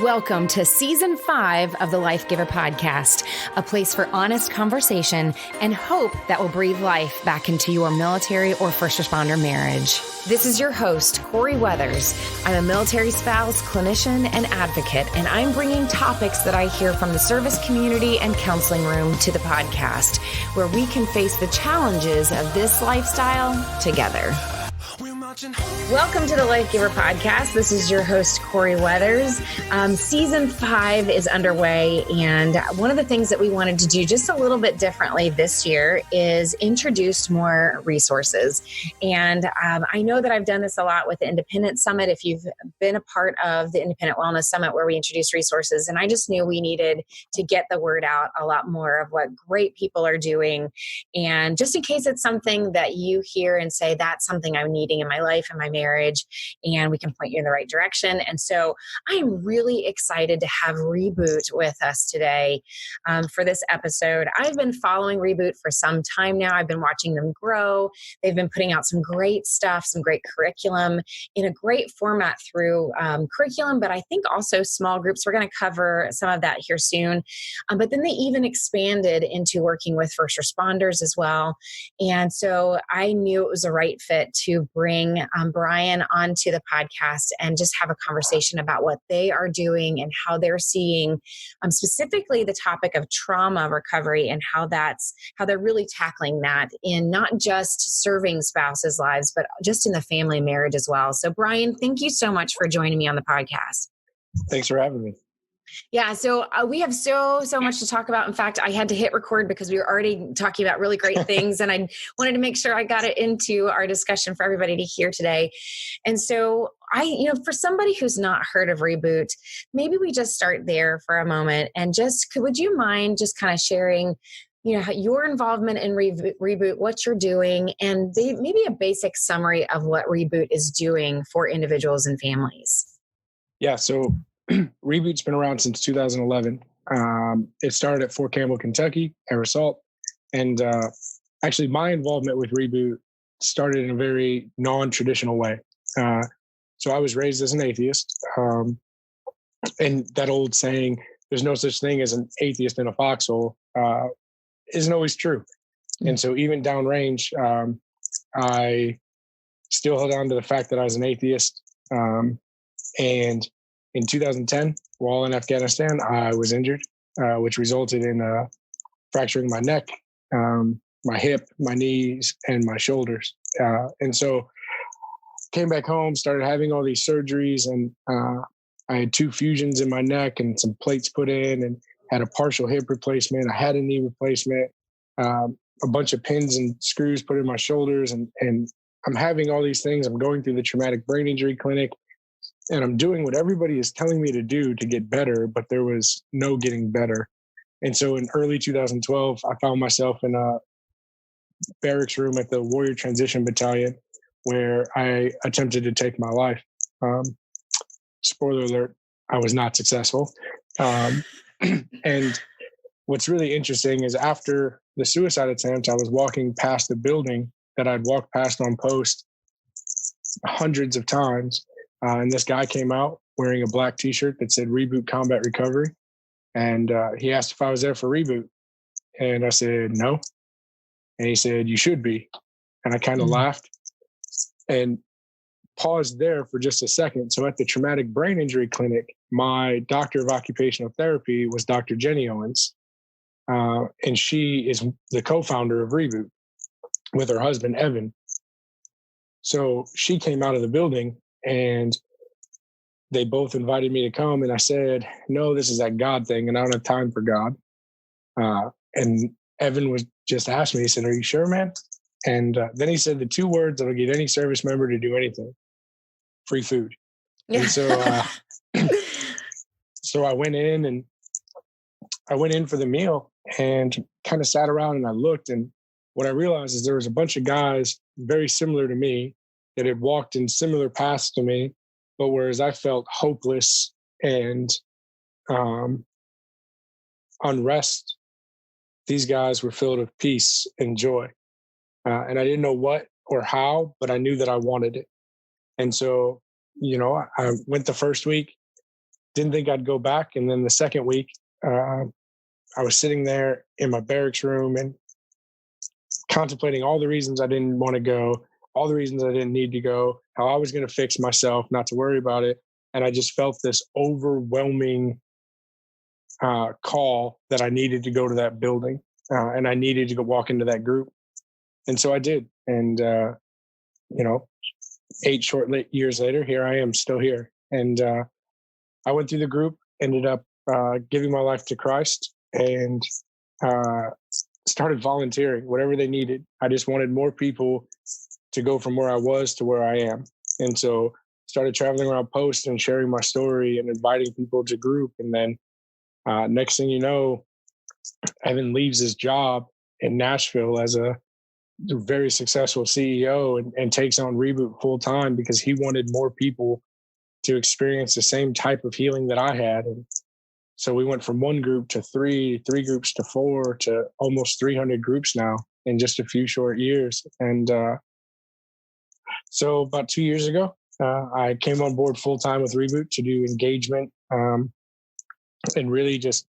Welcome to Season 5 of the Life Giver Podcast, a place for honest conversation and hope that will breathe life back into your military or first responder marriage. This is your host, Corey Weathers. I'm a military spouse, clinician, and advocate, and I'm bringing topics that I hear from the service community and counseling room to the podcast, where we can face the challenges of this lifestyle together. Welcome to the Life Giver Podcast. This is your host, Corey Weathers. Season 5 is underway, and one of the things that we wanted to do just a little bit differently this year is introduce more resources. And I know that I've done this a lot with the Independent Summit, if you've been a part of the Independent Wellness Summit where we introduce resources, and I just knew we needed to get the word out a lot more of what great people are doing. And just in case it's something that you hear and say, that's something I'm needing in my life and my marriage, and we can point you in the right direction. And so I am really excited to have Reboot with us today for this episode. I've been following Reboot for some time now. I've been watching them grow. They've been putting out some great stuff, some great curriculum in a great format through curriculum, but I think also small groups. We're going to cover some of that here soon. But then they even expanded into working with first responders as well. And so I knew it was the right fit to bring Bryan onto the podcast and just have a conversation about what they are doing and how they're seeing specifically the topic of trauma recovery and how they're really tackling that in not just serving spouses' lives, but just in the family and marriage as well. So Bryan, thank you so much for joining me on the podcast. Thanks for having me. Yeah, so we have so much to talk about. In fact, I had to hit record because we were already talking about really great things, and I wanted to make sure I got it into our discussion for everybody to hear today. And so for somebody who's not heard of Reboot, maybe we just start there for a moment, and would you mind just kind of sharing, your involvement in Reboot, what you're doing, and maybe a basic summary of what Reboot is doing for individuals and families? Yeah, so Reboot's been around since 2011. It started at Fort Campbell, Kentucky, Air Assault. And actually, my involvement with Reboot started in a very non-traditional way. So I was raised as an atheist. And that old saying, there's no such thing as an atheist in a foxhole, isn't always true. And so even downrange, I still held on to the fact that I was an atheist. And in 2010, while in Afghanistan, I was injured, which resulted in fracturing my neck, my hip, my knees, and my shoulders. And so came back home, started having all these surgeries, and I had 2 fusions in my neck and some plates put in, and had a partial hip replacement. I had a knee replacement, a bunch of pins and screws put in my shoulders, and I'm having all these things. I'm going through the traumatic brain injury clinic, and I'm doing what everybody is telling me to do to get better, but there was no getting better. And so in early 2012, I found myself in a barracks room at the Warrior Transition Battalion, where I attempted to take my life. Spoiler alert, I was not successful. And what's really interesting is after the suicide attempt, I was walking past a building that I'd walked past on post hundreds of times. And this guy came out wearing a black T-shirt that said Reboot Combat Recovery. And he asked if I was there for Reboot. And I said, no. And he said, you should be. And I kind of laughed and paused there for just a second. So at the traumatic brain injury clinic, my doctor of occupational therapy was Dr. Jenny Owens. And she is the co-founder of Reboot with her husband, Evan. So she came out of the building, and they both invited me to come. And I said, no, this is that God thing, and I don't have time for God. And Evan was just asked me, he said, are you sure, man? And then he said the 2 words that'll get any service member to do anything: free food. Yeah. And so, so I went in for the meal and kind of sat around, and I looked, and what I realized is there was a bunch of guys very similar to me that had walked in similar paths to me, but whereas I felt hopeless and unrest, these guys were filled with peace and joy. And I didn't know what or how, but I knew that I wanted it. And so I went the first week, didn't think I'd go back. And then the second week, I was sitting there in my barracks room and contemplating all the reasons I didn't want to go, all the reasons I didn't need to go, how I was going to fix myself, not to worry about it. And I just felt this overwhelming call that I needed to go to that building and I needed to go walk into that group. And so I did. And, 8 short years later, here I am still here. And I went through the group, ended up giving my life to Christ, and started volunteering whatever they needed. I just wanted more people to go from where I was to where I am. And so started traveling around post and sharing my story and inviting people to group. And then next thing you know, Evan leaves his job in Nashville as a very successful CEO and takes on Reboot full time because he wanted more people to experience the same type of healing that I had. And so we went from 1 group to 3 groups to 4 to almost 300 groups now in just a few short years. And so about 2 years ago, I came on board full time with Reboot to do engagement. And really just,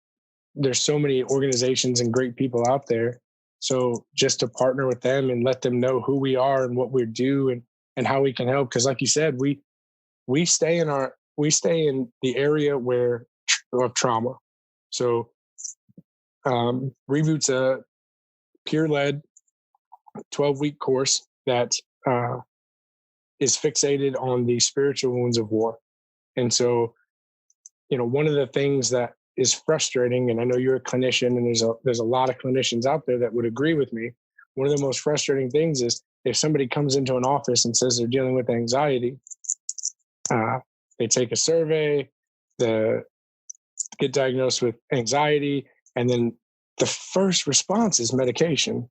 there's so many organizations and great people out there. So just to partner with them and let them know who we are and what we do and how we can help. Because like you said, we stay in the area of trauma. So Reboot's a peer-led 12-week course that is fixated on the spiritual wounds of war. And so, one of the things that is frustrating, and I know you're a clinician, and there's a lot of clinicians out there that would agree with me. One of the most frustrating things is if somebody comes into an office and says they're dealing with anxiety, they take a survey, they get diagnosed with anxiety, and then the first response is medication.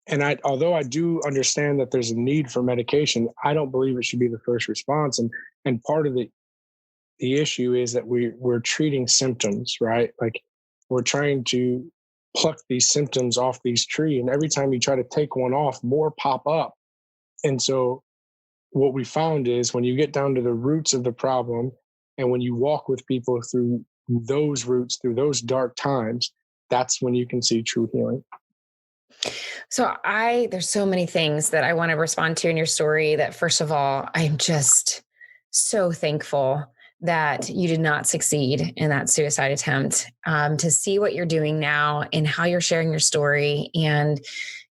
And although I do understand that there's a need for medication, I don't believe it should be the first response. And part of the issue is that we're treating symptoms, right? Like we're trying to pluck these symptoms off these trees. And every time you try to take one off, more pop up. And so what we found is when you get down to the roots of the problem and when you walk with people through those roots, through those dark times, that's when you can see true healing. So there's so many things that I want to respond to in your story that, first of all, I'm just so thankful that you did not succeed in that suicide attempt, to see what you're doing now and how you're sharing your story. And,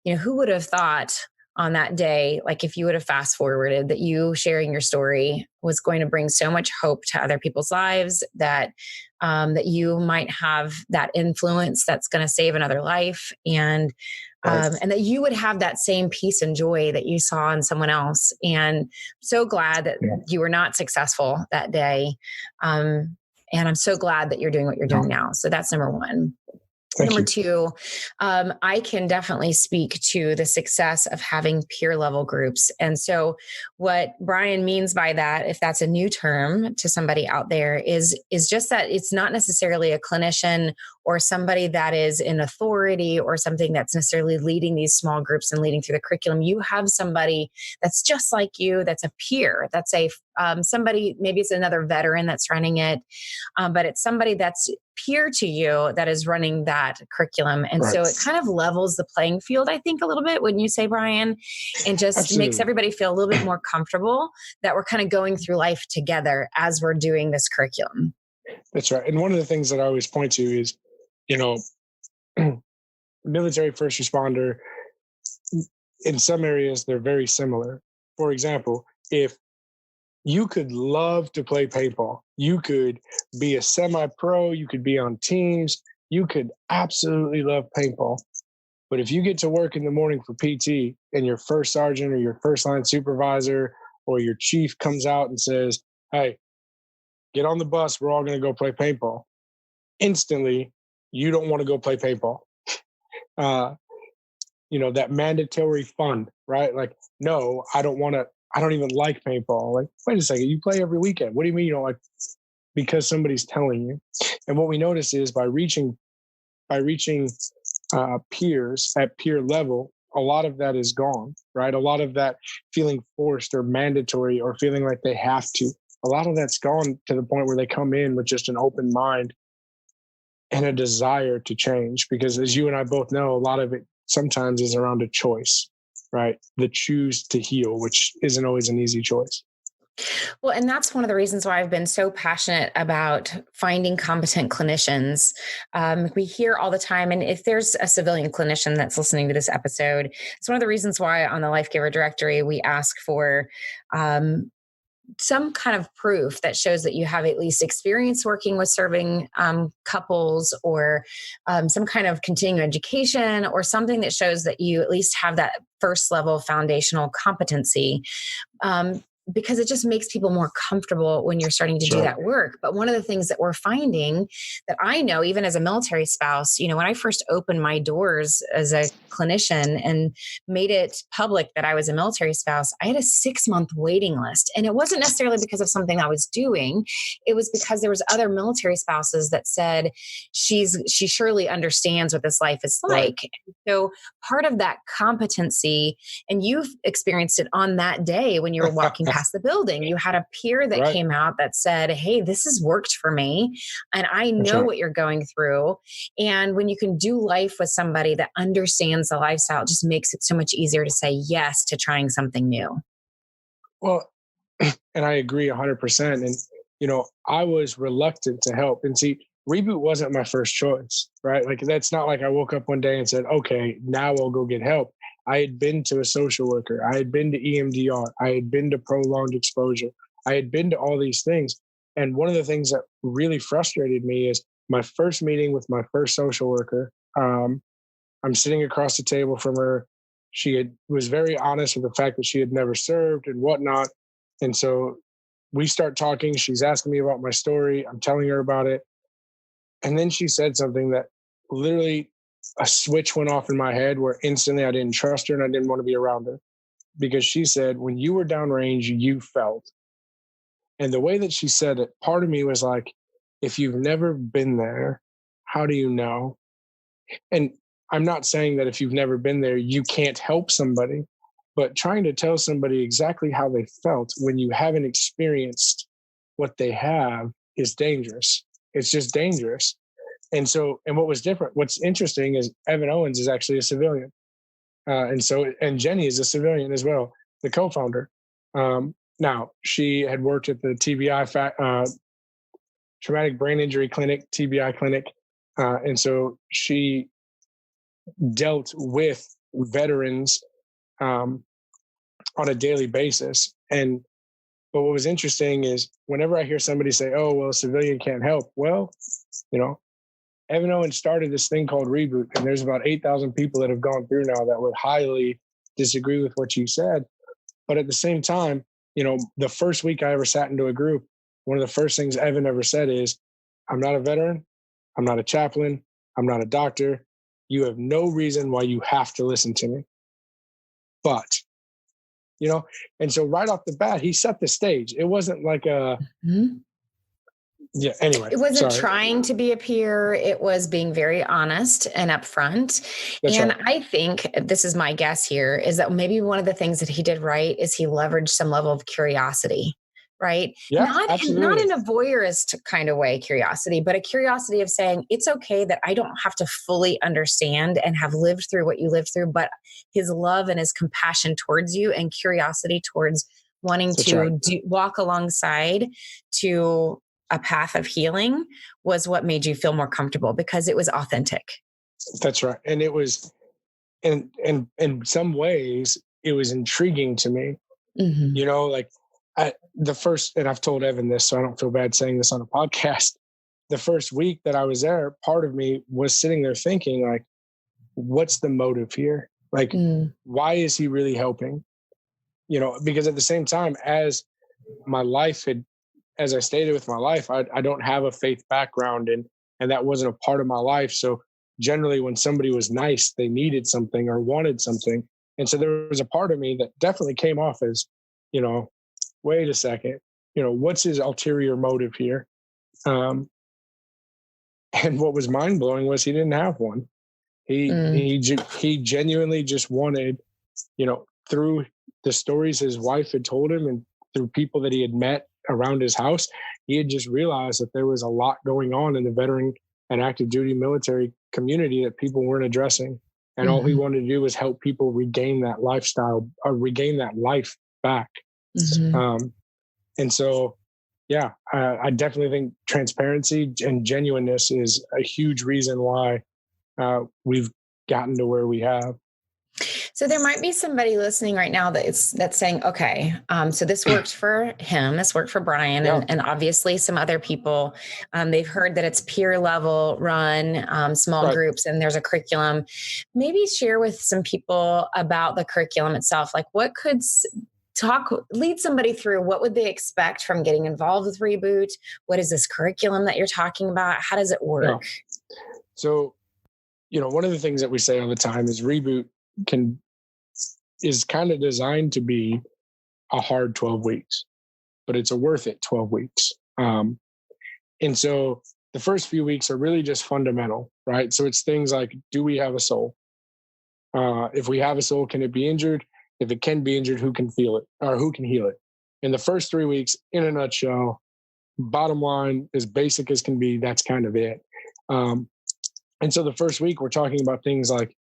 who would have thought on that day, like if you would have fast forwarded, that you sharing your story was going to bring so much hope to other people's lives, that you might have that influence that's going to save another life. And that you would have that same peace and joy that you saw in someone else. And so glad that you were not successful that day. And I'm so glad that you're doing what you're doing now. So that's number one. Number two, I can definitely speak to the success of having peer level groups. And so what Bryan means by that, if that's a new term to somebody out there, is just that it's not necessarily a clinician or somebody that is in authority or something that's necessarily leading these small groups and leading through the curriculum. You have somebody that's just like you, that's a peer, that's somebody, maybe it's another veteran that's running it, but it's somebody that's peer to you that is running that curriculum. And so it kind of levels the playing field, I think, a little bit, wouldn't you say, Bryan? And just makes everybody feel a little bit more comfortable that we're kind of going through life together as we're doing this curriculum. That's right. And one of the things that I always point to is, military first responder, in some areas, they're very similar. For example, if you could love to play paintball, you could be a semi-pro, you could be on teams, you could absolutely love paintball. But if you get to work in the morning for PT and your first sergeant or your first line supervisor or your chief comes out and says, hey, get on the bus, we're all going to go play paintball. Instantly, you don't want to go play paintball. That mandatory fun, right? Like, no, I don't even like paintball. Like, wait a second, you play every weekend. What do you mean you don't like? Because somebody's telling you. And what we notice is by reaching peers at peer level, a lot of that is gone, right? A lot of that feeling forced or mandatory or feeling like they have to, a lot of that's gone to the point where they come in with just an open mind and a desire to change. Because as you and I both know, a lot of it sometimes is around a choice, right? The choose to heal, which isn't always an easy choice. Well, and that's one of the reasons why I've been so passionate about finding competent clinicians. We hear all the time, and if there's a civilian clinician that's listening to this episode, it's one of the reasons why on the Life Giver directory, we ask for some kind of proof that shows that you have at least experience working with serving couples, or some kind of continuing education, or something that shows that you at least have that first level foundational competency. Because it just makes people more comfortable when you're starting to do that work. But one of the things that we're finding that I know, even as a military spouse, when I first opened my doors as a clinician and made it public that I was a military spouse, I had a 6-month waiting list. And it wasn't necessarily because of something I was doing. It was because there was other military spouses that said, she surely understands what this life is like. Right. So part of that competency, and you've experienced it on that day when you were walking past the building, you had a peer that came out that said, hey, this has worked for me. And I know what you're going through. And when you can do life with somebody that understands the lifestyle, it just makes it so much easier to say yes to trying something new. Well, and I agree 100%. And, I was reluctant to help. And see, Reboot wasn't my first choice, right? Like, that's not like I woke up one day and said, okay, now I'll go get help. I had been to a social worker. I had been to EMDR. I had been to prolonged exposure. I had been to all these things. And one of the things that really frustrated me is my first meeting with my first social worker. I'm sitting across the table from her. She was very honest with the fact that she had never served and whatnot. And so we start talking. She's asking me about my story. I'm telling her about it. And then she said something that literally a switch went off in my head where instantly I didn't trust her and I didn't want to be around her, because she said, when you were downrange, you felt. And the way that she said it, part of me was like, if you've never been there, how do you know? And I'm not saying that if you've never been there, you can't help somebody, but trying to tell somebody exactly how they felt when you haven't experienced what they have is dangerous. It's just dangerous. And what was different, what's interesting is Evan Owens is actually a civilian. And Jenny is a civilian as well, the co-founder. Now, she had worked at the TBI, Traumatic Brain Injury Clinic, TBI clinic. And so she dealt with veterans on a daily basis. But what was interesting is whenever I hear somebody say, oh, well, a civilian can't help. Well, Evan Owens started this thing called Reboot, and there's about 8,000 people that have gone through now that would highly disagree with what you said. But at the same time, the first week I ever sat into a group, one of the first things Evan ever said is, I'm not a veteran. I'm not a chaplain. I'm not a doctor. You have no reason why you have to listen to me. But, and so right off the bat, he set the stage. It wasn't like a... Mm-hmm. Yeah. Anyway, it wasn't trying to be a peer. It was being very honest and upfront. And I think this is my guess here is that maybe one of the things that he did right is he leveraged some level of curiosity, right? Yeah, not in a voyeurist kind of way, curiosity, but a curiosity of saying, it's okay that I don't have to fully understand and have lived through what you lived through, but his love and his compassion towards you and curiosity towards wanting to walk alongside to a path of healing was what made you feel more comfortable, because it was authentic. That's right. And it was, in some ways, it was intriguing to me. Mm-hmm. The first, and I've told Evan this, so I don't feel bad saying this on a podcast. The first week that I was there, part of me was sitting there thinking, like, what's the motive here? Like, why is he really helping? Because at the same time, as I stated with my life, I don't have a faith background, and that wasn't a part of my life. So generally when somebody was nice, they needed something or wanted something. And so there was a part of me that definitely came off as, wait a second, what's his ulterior motive here? And what was mind blowing was he didn't have one. He genuinely just wanted, through the stories his wife had told him and through people that he had met around his house, he had just realized that there was a lot going on in the veteran and active duty military community that people weren't addressing. And all he wanted to do was help people regain that lifestyle, or regain that life back. And so, yeah, I definitely think transparency and genuineness is a huge reason why we've gotten to where we have. So there might be somebody listening right now that's saying, okay, so this worked for him, this worked for Bryan, and obviously some other people. They've heard that it's peer level run, small groups, and there's a curriculum. Maybe share with some people about the curriculum itself. Like, what could lead somebody through? What would they expect from getting involved with Reboot? What is this curriculum that you're talking about? How does it work? Yeah. So, one of the things that we say all the time is Reboot is kind of designed to be a hard 12 weeks, but it's a worth it 12 weeks. And so the first few weeks are really just fundamental, right? So it's things like, do we have a soul? If we have a soul, can it be injured? If it can be injured, who can feel it, or who can heal it? In the first 3 weeks, in a nutshell, bottom line, as basic as can be, that's kind of it. And so the first week we're talking about things like,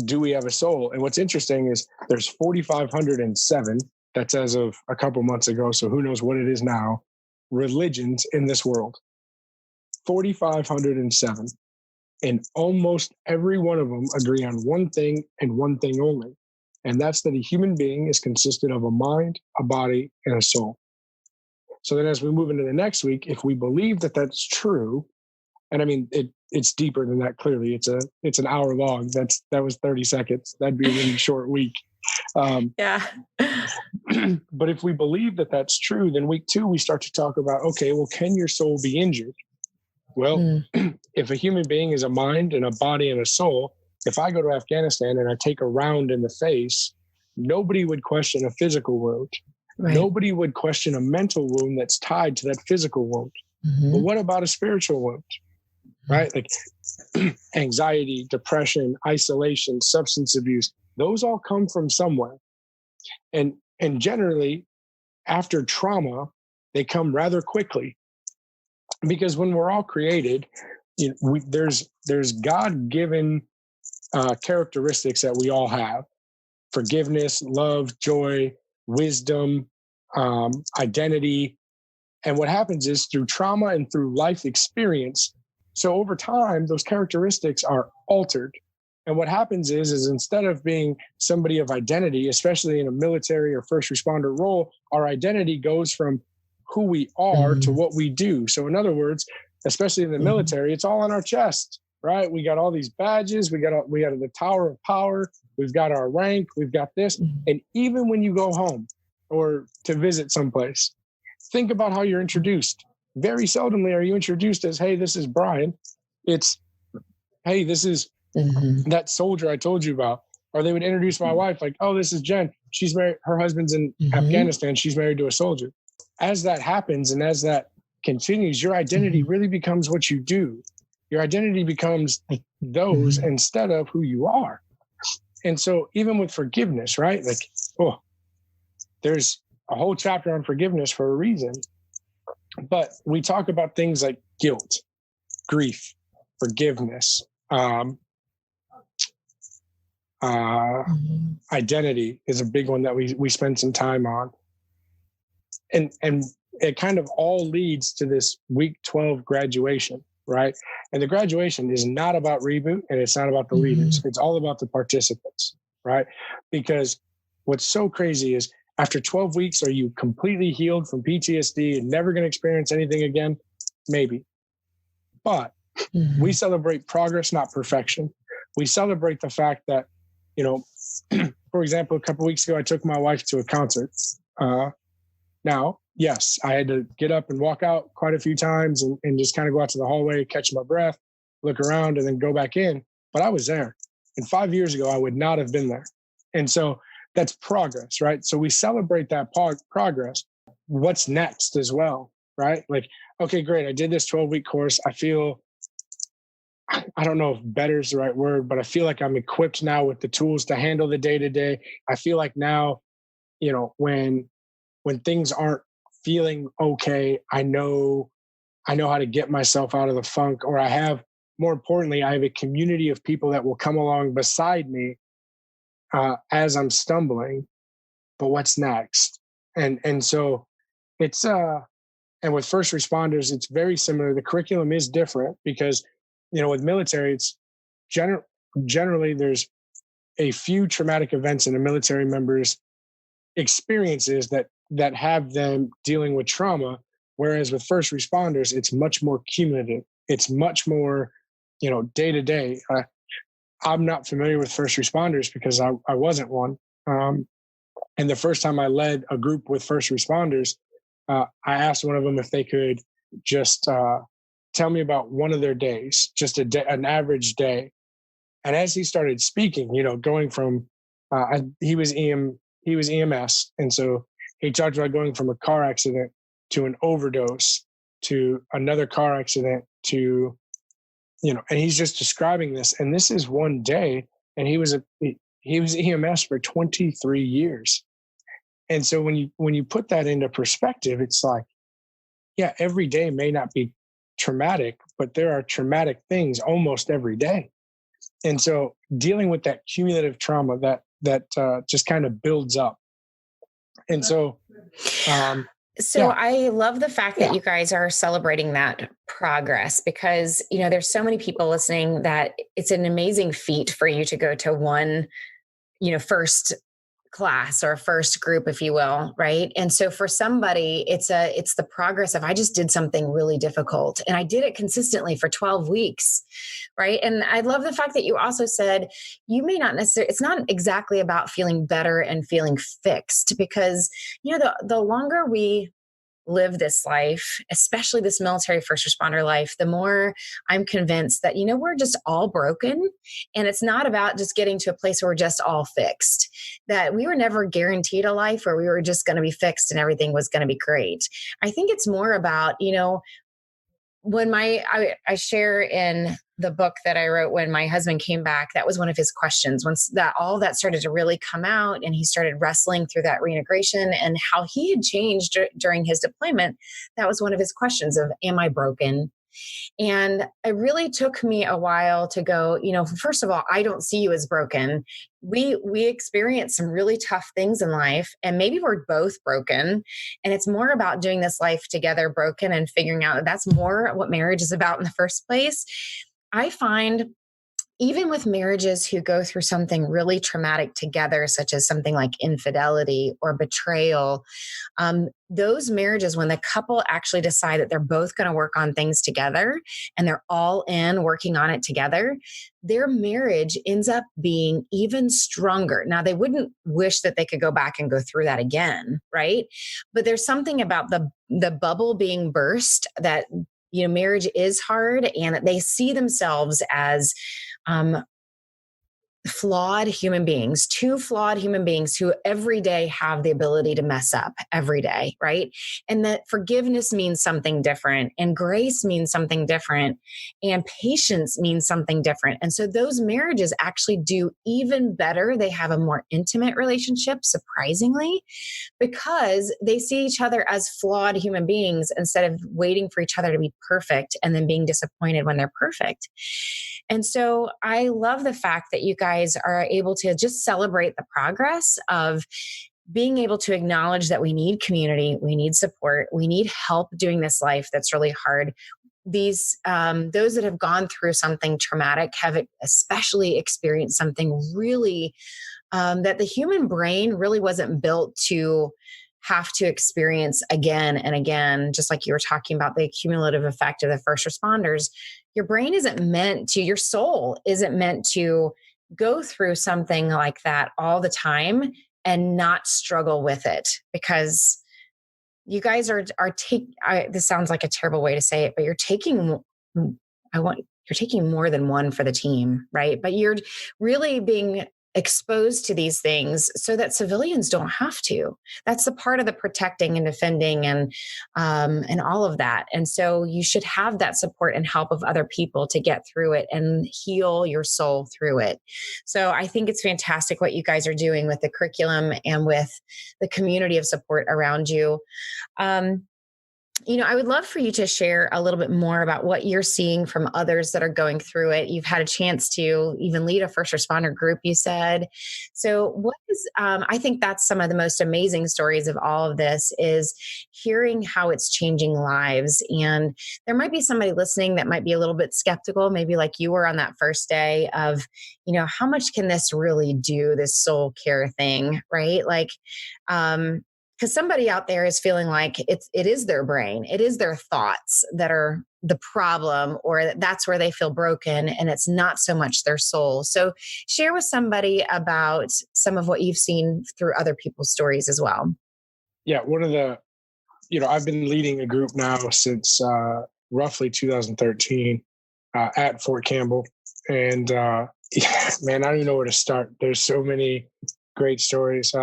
do we have a soul? And what's interesting is there's 4,507, that's as of a couple months ago, so who knows what it is now, religions in this world. 4,507. And almost every one of them agree on one thing and one thing only. And that's that a human being is consisted of a mind, a body, and a soul. So then as we move into the next week, if we believe that that's true, and I mean, it's deeper than that, clearly. It's an hour long. That was 30 seconds. That'd be a really short week. Yeah. But if we believe that that's true, then week 2, we start to talk about, okay, well, can your soul be injured? Well, if a human being is a mind and a body and a soul, if I go to Afghanistan and I take a round in the face, nobody would question a physical wound. Right. Nobody would question a mental wound that's tied to that physical wound. But what about a spiritual wound? Right? Like anxiety, depression, isolation, substance abuse, those all come from somewhere. And generally, after trauma, they come rather quickly. Because when we're all created, there's God-given characteristics that we all have. Forgiveness, love, joy, wisdom, identity. And what happens is through trauma and through life experience, so over time, those characteristics are altered. And what happens is instead of being somebody of identity, especially in a military or first responder role, our identity goes from who we are to what we do. So in other words, especially in the military, it's all on our chest, right? We got all these badges. We got the Tower of Power. We've got our rank. We've got this. And even when you go home or to visit someplace, think about how you're introduced. Very seldomly are you introduced as, hey, this is Bryan. It's, hey, this is that soldier I told you about. Or they would introduce my wife like, oh, this is Jen. She's married. Her husband's in Afghanistan. She's married to a soldier. As that happens and as that continues, your identity really becomes what you do. Your identity becomes those instead of who you are. And so even with forgiveness, right? Like, there's a whole chapter on forgiveness for a reason. But we talk about things like guilt, grief, forgiveness, identity is a big one that we spend some time on. And it kind of all leads to this week 12 graduation, right? And the graduation is not about Reboot and it's not about the leaders. It's all about the participants, right? Because what's so crazy is after 12 weeks, are you completely healed from PTSD and never going to experience anything again? Maybe. But we celebrate progress, not perfection. We celebrate the fact that, for example, a couple of weeks ago, I took my wife to a concert. Now, yes, I had to get up and walk out quite a few times and just kind of go out to the hallway, catch my breath, look around, and then go back in. But I was there. And 5 years ago, I would not have been there. And so that's progress, right? So we celebrate that progress. What's next as well, right? Like, okay, great. I did this 12-week course. I feel I don't know if better is the right word, but I feel like I'm equipped now with the tools to handle the day to day. I feel like now, when things aren't feeling okay, I know how to get myself out of the funk, or more importantly, I have a community of people that will come along beside me as I'm stumbling. But what's next? And so it's and with first responders, it's very similar. The curriculum is different because, with military, it's generally there's a few traumatic events in a military member's experiences that have them dealing with trauma. Whereas with first responders, it's much more cumulative. It's much more, day to day. I'm not familiar with first responders because I wasn't one. And the first time I led a group with first responders, I asked one of them if they could just tell me about one of their days, just an average day. And as he started speaking, going from he was EMS, and so he talked about going from a car accident to an overdose to another car accident to, and he's just describing this. And this is one day, and he was EMS for 23 years. And so when you put that into perspective, it's like, yeah, every day may not be traumatic, but there are traumatic things almost every day. And so dealing with that cumulative trauma that just kind of builds up. And so, I love the fact that you guys are celebrating that progress, because, there's so many people listening that it's an amazing feat for you to go to one, first class or first group, if you will. Right. And so for somebody, it's the progress of, I just did something really difficult and I did it consistently for 12 weeks. Right. And I love the fact that you also said you may not necessarily, it's not exactly about feeling better and feeling fixed, because, the longer we live this life, especially this military first responder life, the more I'm convinced that, we're just all broken. And it's not about just getting to a place where we're just all fixed, that we were never guaranteed a life where we were just going to be fixed and everything was going to be great. I think it's more about, when I share in the book that I wrote when my husband came back, that was one of his questions. Once all that started to really come out and he started wrestling through that reintegration and how he had changed during his deployment, that was one of his questions of, am I broken? And it really took me a while to go, first of all, I don't see you as broken. We experience some really tough things in life, and maybe we're both broken. And it's more about doing this life together broken and figuring out that's more what marriage is about in the first place. I find even with marriages who go through something really traumatic together, such as something like infidelity or betrayal, those marriages, when the couple actually decide that they're both going to work on things together and they're all in working on it together, their marriage ends up being even stronger. Now, they wouldn't wish that they could go back and go through that again, right? But there's something about the bubble being burst that, marriage is hard, and that they see themselves as flawed human beings, two flawed human beings who every day have the ability to mess up every day, right? And that forgiveness means something different, and grace means something different, and patience means something different. And so those marriages actually do even better. They have a more intimate relationship, surprisingly, because they see each other as flawed human beings instead of waiting for each other to be perfect and then being disappointed when they're perfect. And so I love the fact that you guys are able to just celebrate the progress of being able to acknowledge that we need community, we need support, we need help doing this life that's really hard. Those that have gone through something traumatic have especially experienced something really that the human brain really wasn't built to have to experience again and again. Just like you were talking about the cumulative effect of the first responders, your brain isn't meant to, your soul isn't meant to go through something like that all the time and not struggle with it, because you guys are this sounds like a terrible way to say it, but you're taking more than one for the team, right? But you're really being exposed to these things so that civilians don't have to. That's the part of the protecting and defending and all of that. And so you should have that support and help of other people to get through it and heal your soul through it. So I think it's fantastic what you guys are doing with the curriculum and with the community of support around you. I would love for you to share a little bit more about what you're seeing from others that are going through it. You've had a chance to even lead a first responder group, you said. So I think that's some of the most amazing stories of all of this is hearing how it's changing lives. And there might be somebody listening that might be a little bit skeptical, maybe like you were on that first day of, how much can this really do, this soul care thing, right? Like, because somebody out there is feeling like it is their brain, it is their thoughts that are the problem, or that's where they feel broken, and it's not so much their soul. So share with somebody about some of what you've seen through other people's stories as well. Yeah, one of the, I've been leading a group now since roughly 2013 at Fort Campbell. And man, I don't even know where to start. There's so many great stories.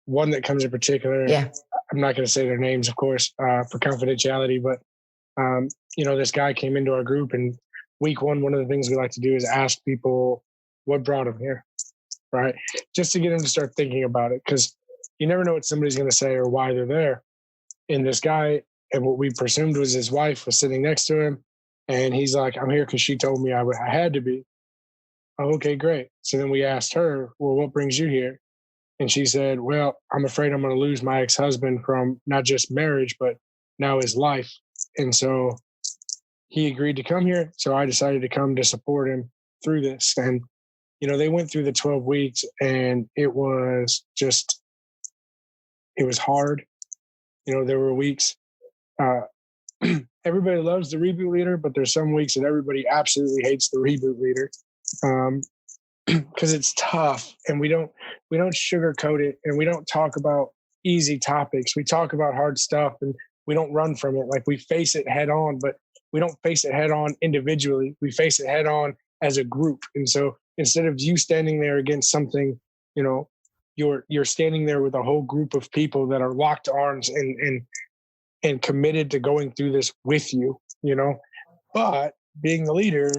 One that comes in particular, yeah. I'm not going to say their names, of course, for confidentiality, but, this guy came into our group, and week one of the things we like to do is ask people what brought him here, right? Just to get them to start thinking about it, because you never know what somebody's going to say or why they're there. And this guy, and what we presumed was his wife, was sitting next to him, and he's like, I'm here because she told me I had to be. Oh, okay, great. So then we asked her, well, what brings you here? And she said, well, I'm afraid I'm going to lose my ex-husband from not just marriage, but now his life. And so he agreed to come here. So I decided to come to support him through this. And, they went through the 12 weeks, and it was hard. There were weeks, everybody loves the reboot leader, but there's some weeks that everybody absolutely hates the reboot leader. Because it's tough, and we don't sugarcoat it, and we don't talk about easy topics. We talk about hard stuff, and we don't run from it. Like, we face it head on, but we don't face it head on individually. We face it head on as a group. And so instead of you standing there against something, you're standing there with a whole group of people that are locked arms and committed to going through this with you, but being the leader,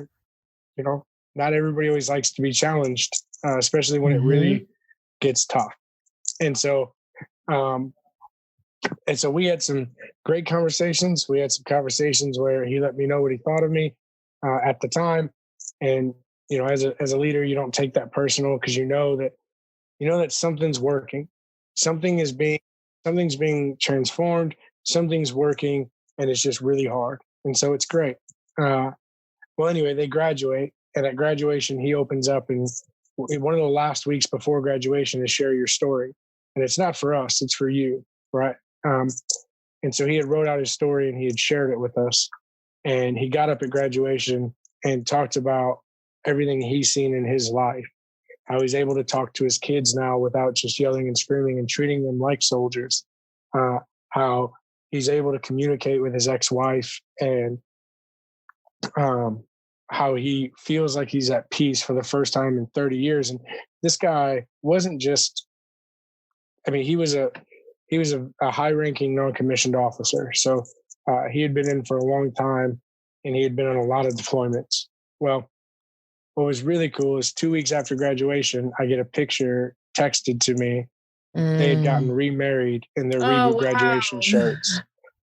not everybody always likes to be challenged, especially when it really gets tough. And so we had some great conversations. We had some conversations where he let me know what he thought of me at the time. And, as a leader, you don't take that personal, because you know that something's working. Something's being transformed. Something's working, and it's just really hard. And so it's great. Well, anyway, they graduate. And at graduation, he opens up, and one of the last weeks before graduation is share your story. And it's not for us, it's for you, right? And so he had wrote out his story, and he had shared it with us. And he got up at graduation and talked about everything he's seen in his life, how he's able to talk to his kids now without just yelling and screaming and treating them like soldiers, how he's able to communicate with his ex-wife, and how he feels like he's at peace for the first time in 30 years. And this guy wasn't just, he was a high-ranking non-commissioned officer. So he had been in for a long time, and he had been on a lot of deployments. Well, what was really cool is 2 weeks after graduation, I get a picture texted to me. They had gotten remarried in their Reboot graduation shirts.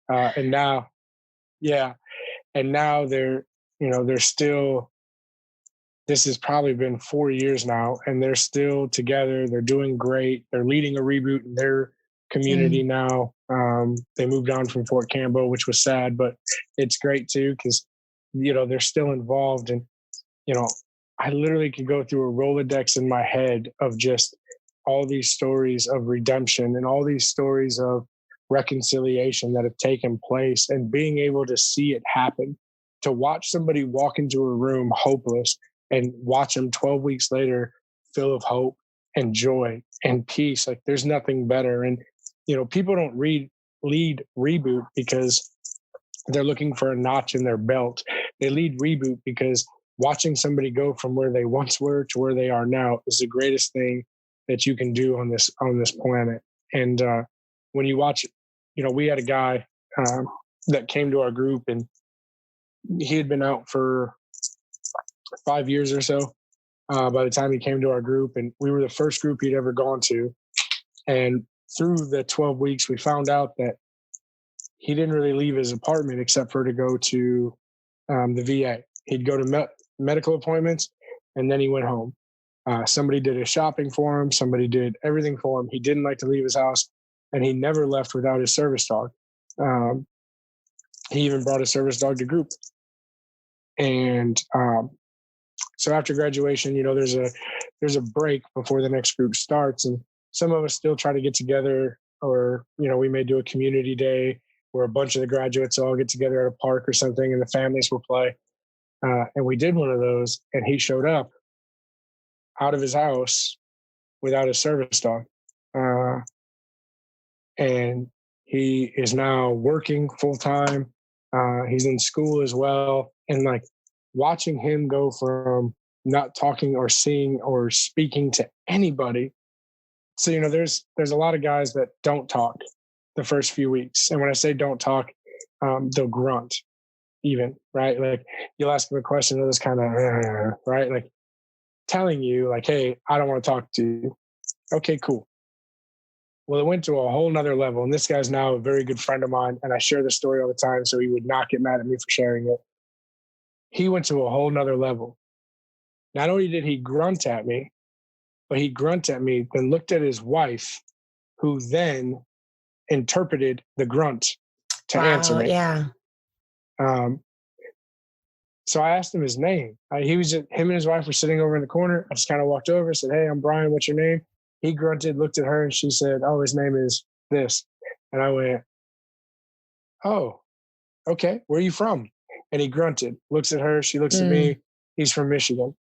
And now they're, they're still, this has probably been 4 years now, and they're still together. They're doing great. They're leading a reboot in their community now. They moved on from Fort Campbell, which was sad, but it's great too, because, they're still involved. And, I literally could go through a Rolodex in my head of just all these stories of redemption and all these stories of reconciliation that have taken place, and being able to see it happen, to watch somebody walk into a room hopeless and watch them 12 weeks later full of hope and joy and peace. Like, there's nothing better. And, people don't lead Reboot because they're looking for a notch in their belt. They lead Reboot because watching somebody go from where they once were to where they are now is the greatest thing that you can do on this planet. And when you watch, we had a guy that came to our group, and he had been out for 5 years or so by the time he came to our group, and we were the first group he'd ever gone to. And through the 12 weeks, we found out that he didn't really leave his apartment except for to go to the VA. He'd go to medical appointments, and then he went home. Somebody did his shopping for him. Somebody did everything for him. He didn't like to leave his house, and he never left without his service dog. He even brought a service dog to group. And so after graduation, there's a break before the next group starts, and some of us still try to get together, or we may do a community day where a bunch of the graduates all get together at a park or something, and the families will play. And we did one of those, and he showed up out of his house without his service dog. And he is now working full time. He's in school as well. And like watching him go from not talking or seeing or speaking to anybody. So, there's a lot of guys that don't talk the first few weeks. And when I say don't talk, they'll grunt even, right? Like you'll ask them a question, they'll just kind of, right? Like telling you like, hey, I don't want to talk to you. Okay, cool. Well, it went to a whole nother level. And this guy's now a very good friend of mine. And I share this story all the time, so he would not get mad at me for sharing it. He went to a whole nother level. Not only did he grunt at me, but he grunted at me, then looked at his wife, who then interpreted the grunt to answer me. Yeah. So I asked him his name. Him and his wife were sitting over in the corner. I just kind of walked over, said, hey, I'm Bryan. What's your name? He grunted, looked at her, and she said, oh, his name is this. And I went, oh, okay. Where are you from? And he grunted, looks at her. She looks at me. He's from Michigan.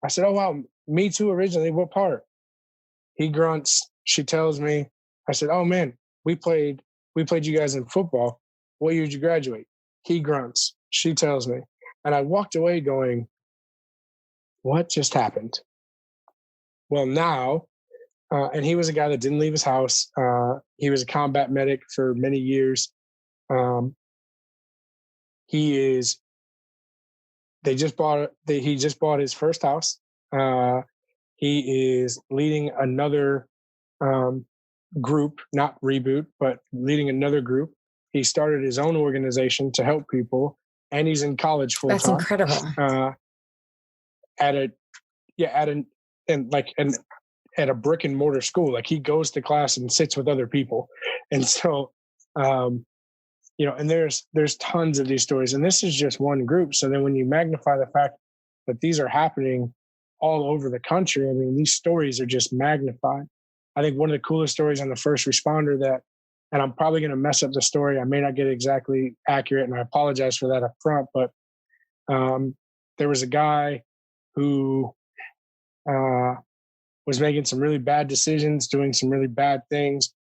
I said, oh, wow, me too originally. What part? He grunts. She tells me. I said, oh, man, we played you guys in football. What year did you graduate? He grunts. She tells me. And I walked away going, what just happened? Well, now, and he was a guy that didn't leave his house. He was a combat medic for many years. He just bought his first house. He is leading another group, not Reboot, but leading another group. He started his own organization to help people, and he's in college full time. That's incredible. At a brick and mortar school. Like he goes to class and sits with other people. And so, and there's tons of these stories, and this is just one group. So then when you magnify the fact that these are happening all over the country, I mean, these stories are just magnified. I think one of the coolest stories on the first responder and I'm probably going to mess up the story. I may not get exactly accurate, and I apologize for that up front, but there was a guy who was making some really bad decisions, doing some really bad things.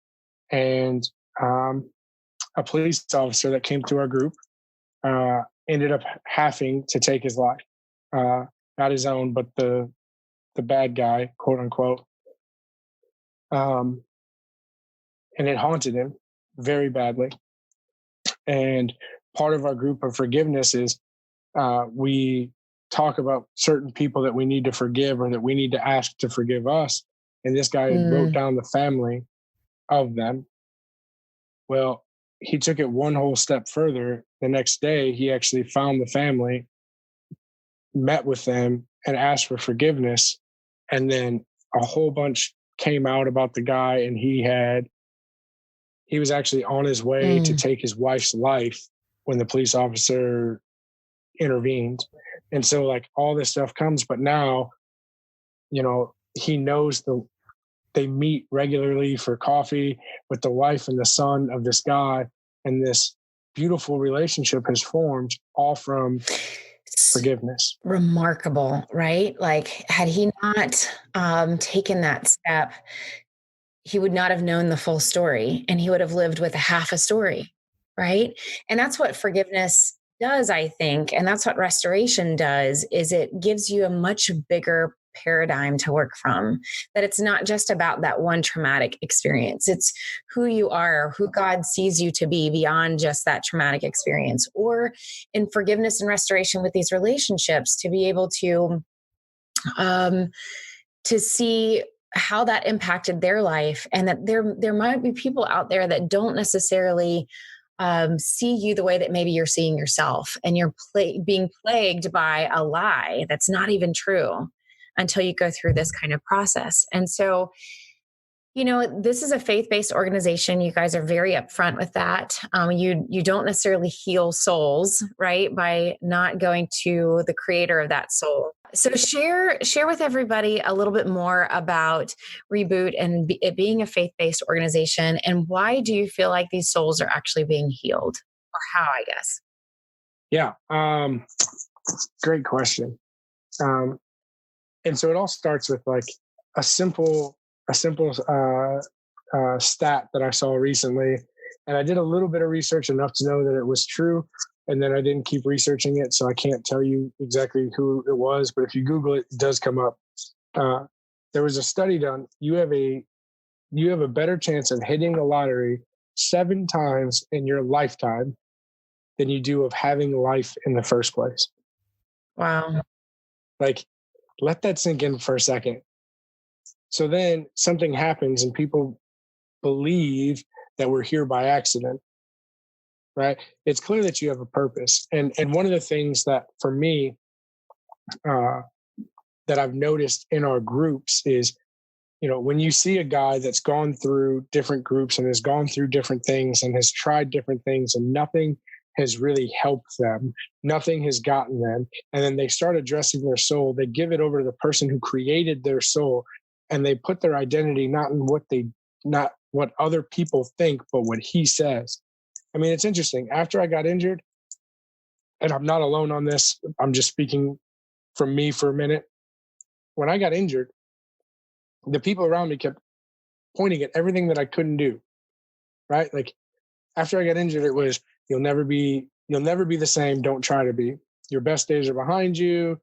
And a police officer that came to our group ended up having to take his life. Not his own, but the bad guy, quote unquote. And it haunted him very badly. And part of our group of forgiveness is we talk about certain people that we need to forgive or that we need to ask to forgive us. And this guy wrote down the family of them. Well, he took it one whole step further. The next day, he actually found the family, met with them, and asked for forgiveness. And then a whole bunch came out about the guy, and he was actually on his way to take his wife's life when the police officer intervened. And so like all this stuff comes, but now, he knows they meet regularly for coffee with the wife and the son of this guy. And this beautiful relationship has formed all from forgiveness. Remarkable, right? Like had he not taken that step, he would not have known the full story, and he would have lived with a half a story, right? And that's what forgiveness does, I think, and that's what restoration does, is it gives you a much bigger paradigm to work from, that it's not just about that one traumatic experience. It's who you are, who God sees you to be beyond just that traumatic experience. Or in forgiveness and restoration with these relationships, to be able to see how that impacted their life, and that there might be people out there that don't necessarily see you the way that maybe you're seeing yourself, and you're being plagued by a lie that's not even true until you go through this kind of process. And so, this is a faith-based organization. You guys are very upfront with that. You don't necessarily heal souls, right, by not going to the creator of that soul. So share with everybody a little bit more about Reboot and it being a faith-based organization, and why do you feel like these souls are actually being healed, or how, I guess? Yeah. Great question. And so it all starts with like a simple stat that I saw recently, and I did a little bit of research, enough to know that it was true, and then I didn't keep researching it, so I can't tell you exactly who it was. But if you Google it, it does come up. There was a study done. You have a better chance of hitting the lottery 7 times in your lifetime than you do of having life in the first place. Wow. Like, let that sink in for a second. So then something happens and people believe that we're here by accident, right? It's clear that you have a purpose. And one of the things that for me, that I've noticed in our groups is, when you see a guy that's gone through different groups and has gone through different things and has tried different things and nothing has really helped them, nothing has gotten them, and then they start addressing their soul, they give it over to the person who created their soul, and they put their identity not what other people think, but what he says. I mean, it's interesting. After I got injured, and I'm not alone on this, I'm just speaking from me for a minute. When I got injured, the people around me kept pointing at everything that I couldn't do, right? Like, after I got injured, it was, you'll never be the same. Don't try to be. Your best days are behind you.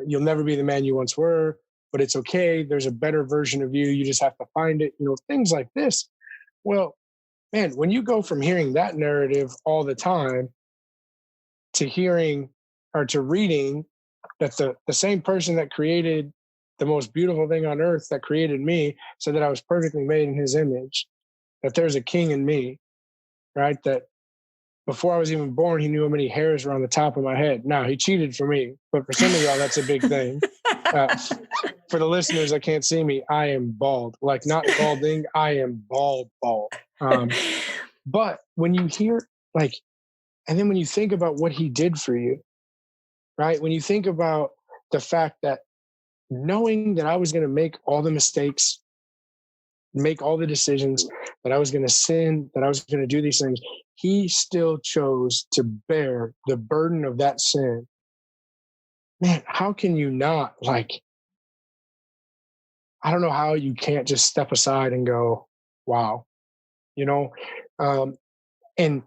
You'll never be the man you once were, but it's okay. There's a better version of you. You just have to find it. Things like this. Well, man, when you go from hearing that narrative all the time to hearing or to reading that the same person that created the most beautiful thing on earth, that created me, said that I was perfectly made in his image, that there's a king in me, right? That before I was even born, he knew how many hairs were on the top of my head. Now, he cheated for me, but for some of y'all, that's a big thing. For the listeners that can't see me, I am bald. Like, not balding, I am bald. But when you hear, like, and then when you think about what he did for you, right? When you think about the fact that knowing that I was going to make all the mistakes, make all the decisions, that I was going to sin, that I was going to do these things, he still chose to bear the burden of that sin. Man, how can you not, like, I don't know how you can't just step aside and go, wow, and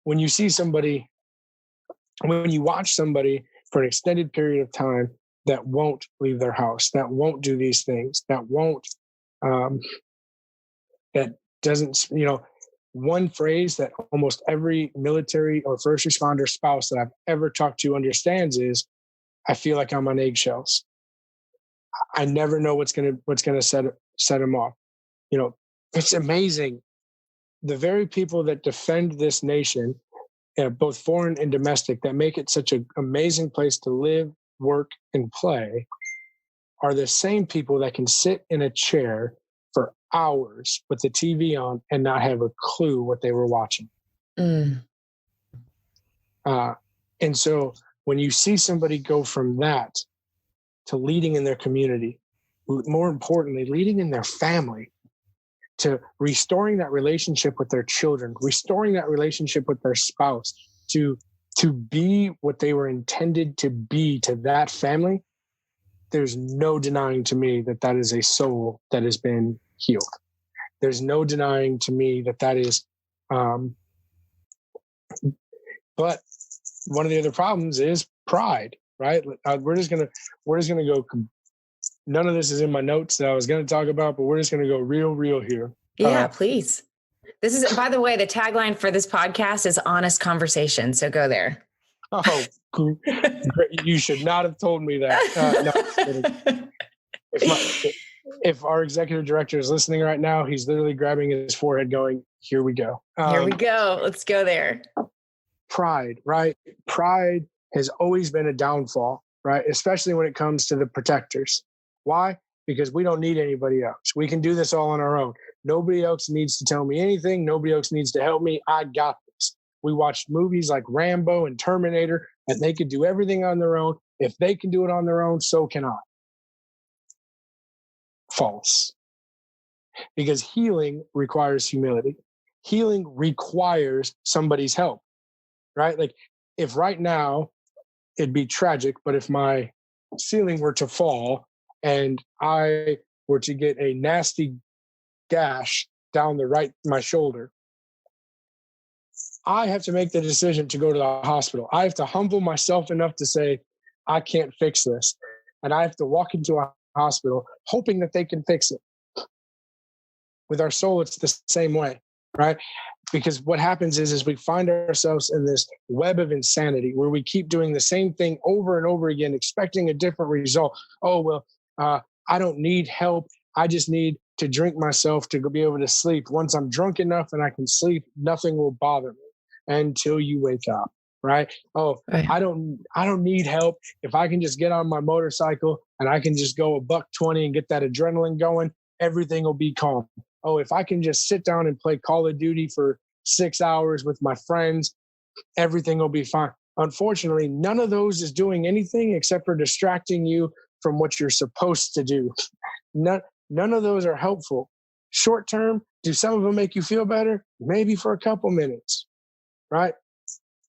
when you see somebody, when you watch somebody for an extended period of time that won't leave their house, that won't do these things, that won't, that doesn't, one phrase that almost every military or first responder spouse that I've ever talked to understands is, I feel like I'm on eggshells. I never know what's gonna set him off. It's amazing. The very people that defend this nation, both foreign and domestic, that make it such an amazing place to live, work, and play, are the same people that can sit in a chair for hours with the TV on and not have a clue what they were watching. And so when you see somebody go from that to leading in their community, more importantly, leading in their family, to restoring that relationship with their children, restoring that relationship with their spouse, to be what they were intended to be to that family, there's no denying to me that is a soul that has been healed. There's no denying to me that is, but one of the other problems is pride, right? We're just gonna go. None of this is in my notes that I was going to talk about, but we're just going to go real here. Yeah, please. This is, by the way, the tagline for this podcast is honest conversation. So go there. Oh, great. You should not have told me that. No, if our executive director is listening right now, he's literally grabbing his forehead going, here we go. Here we go. Let's go there. Pride, right? Pride has always been a downfall, right? Especially when it comes to the protectors. Why? Because we don't need anybody else. We can do this all on our own. Nobody else needs to tell me anything. Nobody else needs to help me. I got this. We watched movies like Rambo and Terminator, and they could do everything on their own. If they can do it on their own, so can I. False. Because healing requires humility. Healing requires somebody's help, right? Like if right now it'd be tragic, but if my ceiling were to fall and I were to get a nasty gash down my shoulder, I have to make the decision to go to the hospital. I have to humble myself enough to say, I can't fix this. And I have to walk into a hospital hoping that they can fix it. With our soul, it's the same way, right? Because what happens is we find ourselves in this web of insanity where we keep doing the same thing over and over again, expecting a different result. Oh, well, I don't need help. I just need to drink myself to be able to sleep. Once I'm drunk enough and I can sleep, nothing will bother me until you wake up, right? Oh, right. I don't need help. If I can just get on my motorcycle and I can just go $120 and get that adrenaline going, everything will be calm. Oh, if I can just sit down and play Call of Duty for 6 hours with my friends, everything will be fine. Unfortunately, none of those is doing anything except for distracting you from what you're supposed to do. None of those are helpful. Short term, do some of them make you feel better? Maybe for a couple minutes, right?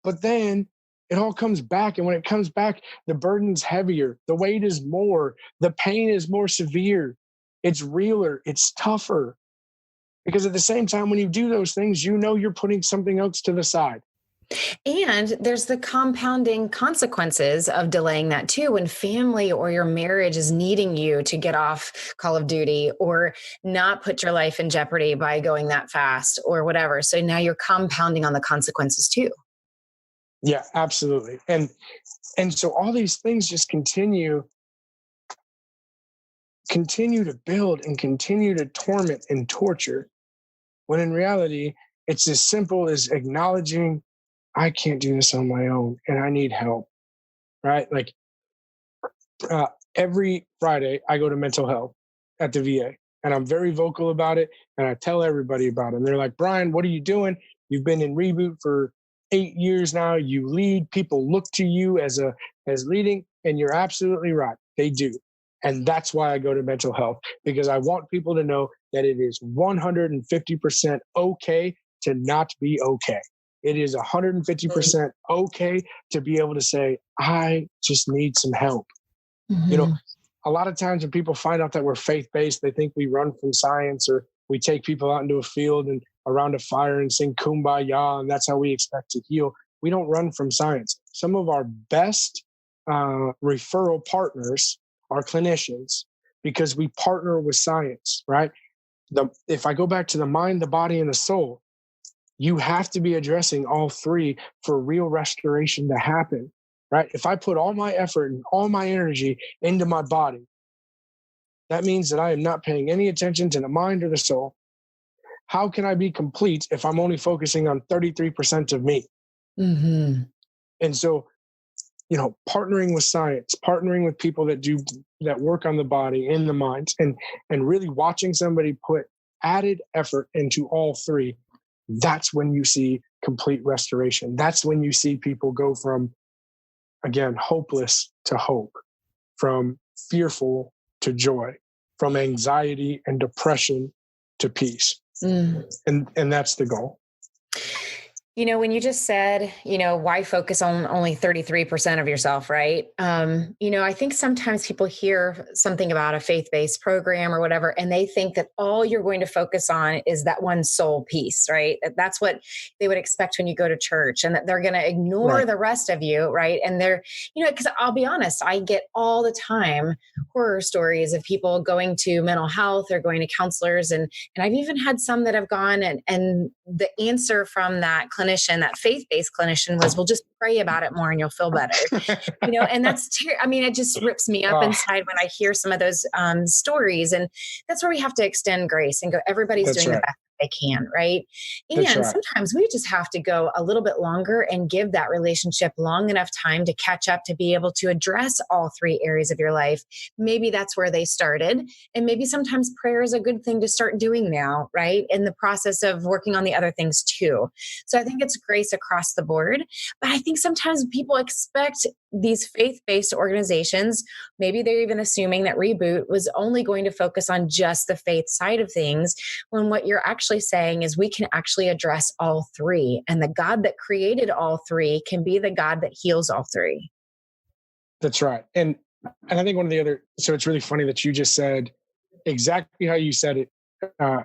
But then it all comes back. And when it comes back, the burden's heavier. The weight is more. The pain is more severe. It's realer. It's tougher. Because at the same time, when you do those things, you know you're putting something else to the side. And there's the compounding consequences of delaying that too. When family or your marriage is needing you to get off Call of Duty or not put your life in jeopardy by going that fast or whatever. So now you're compounding on the consequences too. Yeah, absolutely. And so all these things just continue to build and continue to torment and torture. When in reality, it's as simple as acknowledging I can't do this on my own and I need help, right? Like every Friday I go to mental health at the VA and I'm very vocal about it. And I tell everybody about it. And they're like, Bryan, what are you doing? You've been in Reboot for 8 years now. You lead. People look to you as leading. And you're absolutely right. They do. And that's why I go to mental health, because I want people to know that it is 150% okay to not be okay. It is 150% okay to be able to say, I just need some help. Mm-hmm. You know, a lot of times when people find out that we're faith-based, they think we run from science or we take people out into a field and around a fire and sing Kumbaya, and that's how we expect to heal. We don't run from science. Some of our best referral partners are clinicians because we partner with science, right? If I go back to the mind, the body, and the soul, you have to be addressing all three for real restoration to happen, right? If I put all my effort and all my energy into my body, that means that I am not paying any attention to the mind or the soul. How can I be complete if I'm only focusing on 33% of me? Mm-hmm. And so, you know, partnering with science, partnering with people that work on the body and the mind, and really watching somebody put added effort into all three, that's when you see complete restoration. That's when you see people go from, again, hopeless to hope, from fearful to joy, from anxiety and depression to peace. And that's the goal. When you just said, why focus on only 33% of yourself, right? I think sometimes people hear something about a faith-based program or whatever, and they think that all you're going to focus on is that one soul piece, right? That's what they would expect when you go to church, and that they're going to ignore the rest of you, right? And they're, because I'll be honest, I get all the time horror stories of people going to mental health or going to counselors. And I've even had some that have gone and the answer from that clinician, that faith-based clinician, was, well, just pray about it more and you'll feel better. And that's, it just rips me up inside when I hear some of those stories. And that's where we have to extend grace and go, everybody's doing the best they can, right? And sometimes we just have to go a little bit longer and give that relationship long enough time to catch up, to be able to address all three areas of your life. Maybe that's where they started. And maybe sometimes prayer is a good thing to start doing now, right? In the process of working on the other things too. So I think it's grace across the board. But I think sometimes people expect these faith-based organizations, maybe they're even assuming that Reboot was only going to focus on just the faith side of things, when what you're actually saying is we can actually address all three. And the God that created all three can be the God that heals all three. That's right. And I think one of the other, so it's really funny that you just said exactly how you said it,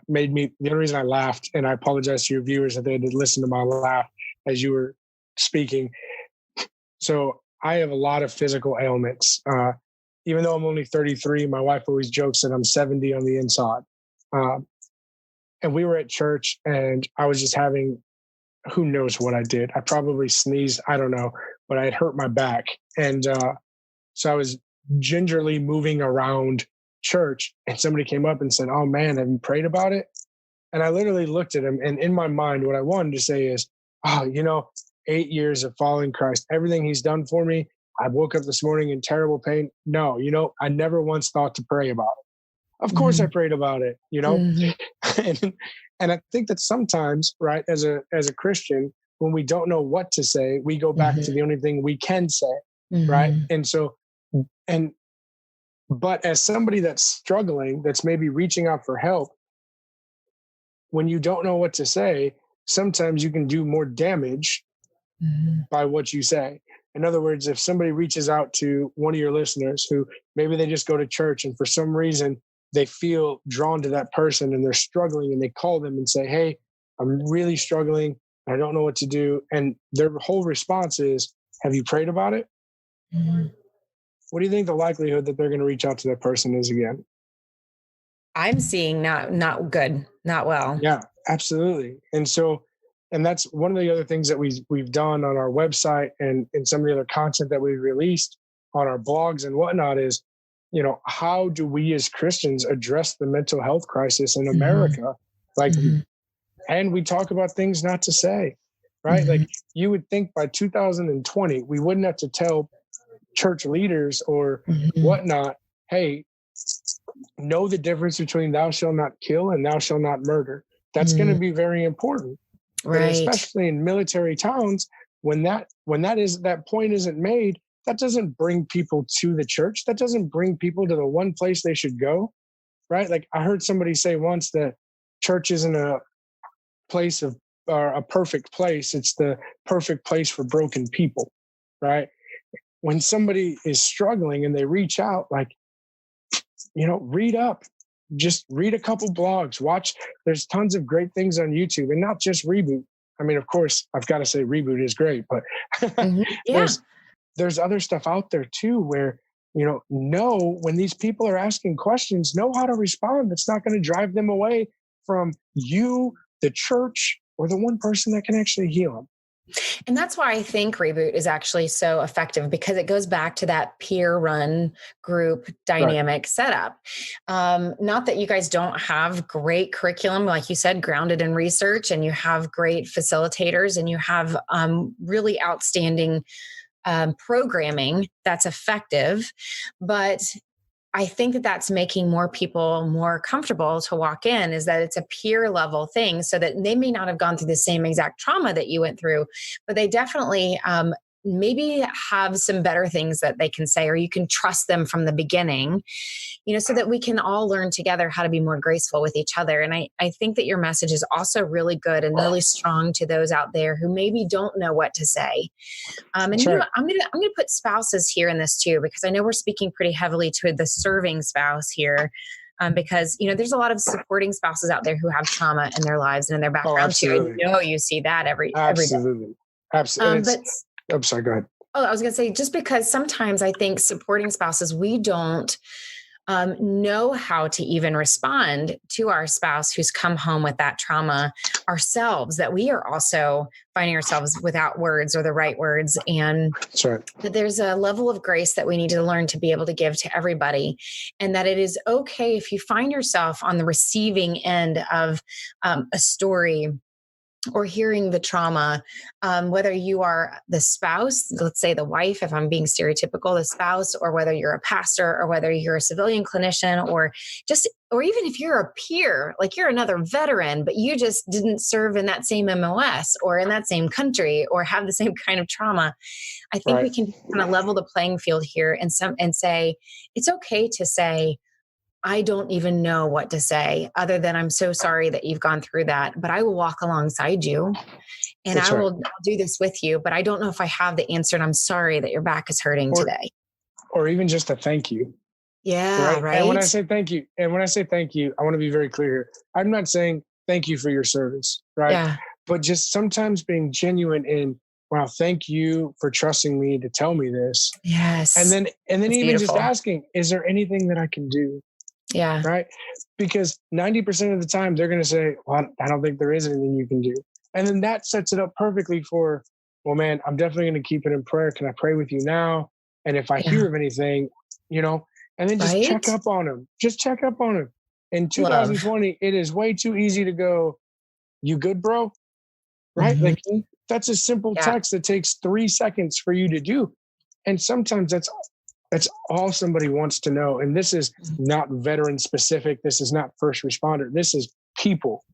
made me, the only reason I laughed, and I apologize to your viewers that they had to listen to my laugh as you were speaking. So I have a lot of physical ailments. Even though I'm only 33, my wife always jokes that I'm 70 on the inside. And we were at church and I was just having, who knows what I did. I probably sneezed. I don't know, but I had hurt my back. And so I was gingerly moving around church and somebody came up and said, "Oh man, have you prayed about it?" And I literally looked at him, and in my mind, what I wanted to say is, 8 years of following Christ, everything he's done for me. I woke up this morning in terrible pain. No, I never once thought to pray about it. Of course I prayed about it, and I think that sometimes, right, as a Christian, when we don't know what to say, we go back to the only thing we can say, right? And so, but as somebody that's struggling, that's maybe reaching out for help, when you don't know what to say, sometimes you can do more damage by what you say. In other words, if somebody reaches out to one of your listeners who maybe they just go to church and for some reason they feel drawn to that person and they're struggling, and they call them and say, "Hey, I'm really struggling. I don't know what to do." And their whole response is, "Have you prayed about it?" What do you think the likelihood that they're going to reach out to that person is again? I'm seeing not good, not well. Yeah, absolutely. And that's one of the other things that we've done on our website and some of the other content that we've released on our blogs and whatnot is, how do we as Christians address the mental health crisis in America? And we talk about things not to say, right? Like you would think by 2020, we wouldn't have to tell church leaders or whatnot, "Hey, know the difference between thou shalt not kill and thou shalt not murder." That's going to be very important. Right. But especially in military towns, when that point isn't made, that doesn't bring people to the church. That doesn't bring people to the one place they should go, right? Like I heard somebody say once that church isn't a place of or a perfect place. It's the perfect place for broken people, right? When somebody is struggling and they reach out, read up. Just read a couple blogs, watch. There's tons of great things on YouTube, and not just Reboot. I mean, of course, I've got to say Reboot is great, but there's other stuff out there too where, know when these people are asking questions, know how to respond. That's not going to drive them away from you, the church, or the one person that can actually heal them. And that's why I think Reboot is actually so effective, because it goes back to that peer-run group dynamic setup. Not that you guys don't have great curriculum, like you said, grounded in research, and you have great facilitators, and you have really outstanding programming that's effective, but I think that that's making more people more comfortable to walk in, is that it's a peer level thing, so that they may not have gone through the same exact trauma that you went through, but they definitely maybe have some better things that they can say, or you can trust them from the beginning, so that we can all learn together how to be more graceful with each other. And I think that your message is also really good and really strong to those out there who maybe don't know what to say. And right. I'm gonna put spouses here in this too, because I know we're speaking pretty heavily to the serving spouse here. Because there's a lot of supporting spouses out there who have trauma in their lives and in their background too. You see that every day. Absolutely. I'm sorry, go ahead. Oh, I was going to say, just because sometimes I think supporting spouses, we don't know how to even respond to our spouse who's come home with that trauma ourselves, that we are also finding ourselves without words or the right words. And that's right. That there's a level of grace that we need to learn to be able to give to everybody. And that it is okay if you find yourself on the receiving end of a story or hearing the trauma, whether you are the spouse, let's say the wife, if I'm being stereotypical, the spouse, or whether you're a pastor, or whether you're a civilian clinician, or even if you're a peer, like you're another veteran, but you just didn't serve in that same MOS or in that same country or have the same kind of trauma. I think we can kind of level the playing field here and say, it's okay to say, I don't even know what to say other than I'm so sorry that you've gone through that, but I will walk alongside you and I'll do this with you, but I don't know if I have the answer and I'm sorry that your back is hurting today. Or even just a thank you. Yeah. Right. And when I say thank you, I want to be very clear here. I'm not saying thank you for your service, right? Yeah. But just sometimes being genuine in, wow, thank you for trusting me to tell me this. Yes. And then That's even beautiful. just asking, is there anything that I can do? Yeah. Right. Because 90% of the time they're going to say, well, I don't think there is anything you can do. And then that sets it up perfectly for, well, man, I'm definitely going to keep it in prayer. Can I pray with you now? And if I hear of anything, and then just check up on them. Just check up on them. In 2020, it is way too easy to go, you good, bro? Right? Mm-hmm. Like that's a simple text that takes 3 seconds for you to do. And sometimes that's all somebody wants to know. And this is not veteran specific. This is not first responder. This is people.